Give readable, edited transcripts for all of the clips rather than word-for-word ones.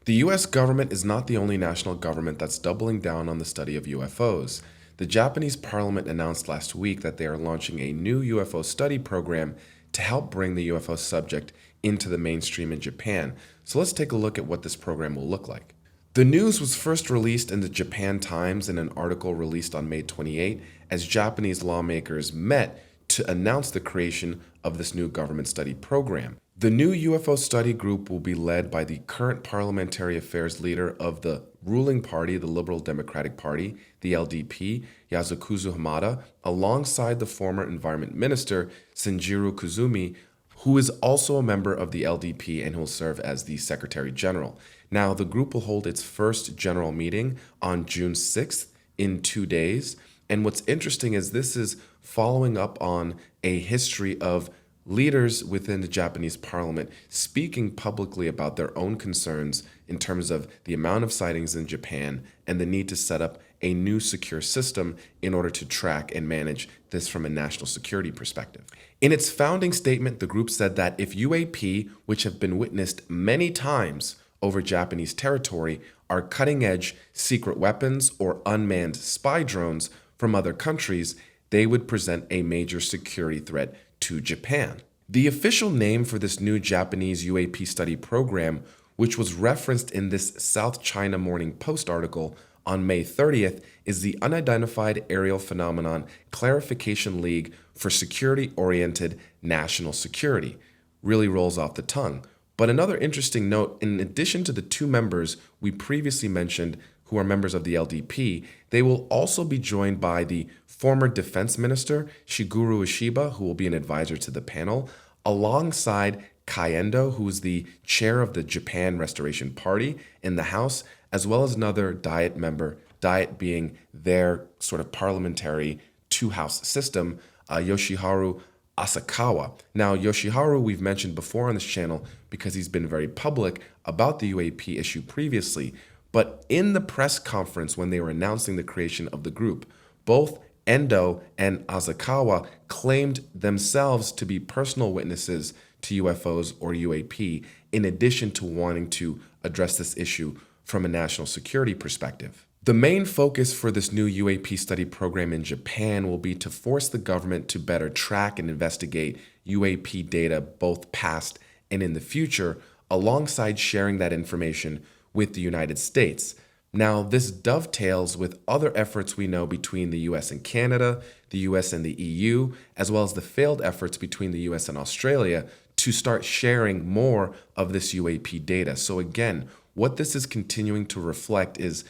The US government is not the only national government that's doubling down on the study of UFOs. The Japanese parliament announced last week that they are launching a new UFO study program to help bring the UFO subject into the mainstream in Japan. So let's take a look at what this program will look like. The news was first released in the Japan Times in an article released on May 28 as Japanese lawmakers met to announce the creation of this new government study program. The new UFO study group will be led by the current parliamentary affairs leader of the ruling party, the Liberal Democratic Party, the LDP, Yasukazu Hamada, alongside the former environment minister, Shinjiro Koizumi, who is also a member of the LDP and who will serve as the Secretary General. Now, the group will hold its first general meeting on June 6th in 2 days. And what's interesting is this is following up on a history of leaders within the Japanese parliament speaking publicly about their own concerns in terms of the amount of sightings in Japan and the need to set up a new secure system in order to track and manage this from a national security perspective. In its founding statement, the group said that if UAP, which have been witnessed many times over Japanese territory, are cutting-edge secret weapons or unmanned spy drones from other countries, they would present a major security threat to Japan. The official name for this new Japanese UAP study program, which was referenced in this South China Morning Post article on May 30th, is the Unidentified Aerial Phenomenon Clarification League for Security-Oriented National Security. Really rolls off the tongue. But another interesting note, in addition to the two members we previously mentioned who are members of the LDP, they will also be joined by the former defense minister, Shigeru Ishiba, who will be an advisor to the panel, alongside Kaendo, who is the chair of the Japan Restoration Party in the House, as well as another Diet member, Diet being their sort of parliamentary two-house system, Yoshiharu Asakawa. Now, Yoshiharu we've mentioned before on this channel because he's been very public about the UAP issue previously, but in the press conference when they were announcing the creation of the group, both Endo and Asakawa claimed themselves to be personal witnesses to UFOs or UAP, in addition to wanting to address this issue from a national security perspective. The main focus for this new UAP study program in Japan will be to force the government to better track and investigate UAP data both past and in the future, alongside sharing that information with the United States. Now, this dovetails with other efforts we know between the US and Canada, the US and the EU, as well as the failed efforts between the US and Australia to start sharing more of this UAP data. So again, what this is continuing to reflect is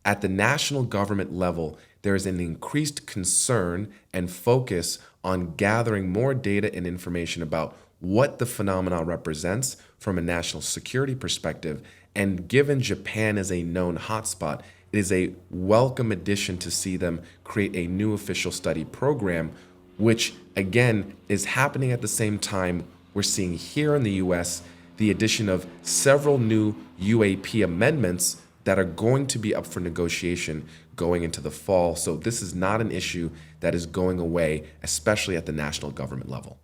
at the national government level, there is an increased concern and focus on gathering more data and information about what the phenomena represents from a national security perspective. And given Japan is a known hotspot, it is a welcome addition to see them create a new official study program, which again is happening at the same time we're seeing here in the US the addition of several new UAP amendments that are going to be up for negotiation going into the fall. So this is not an issue that is going away, especially at the national government level.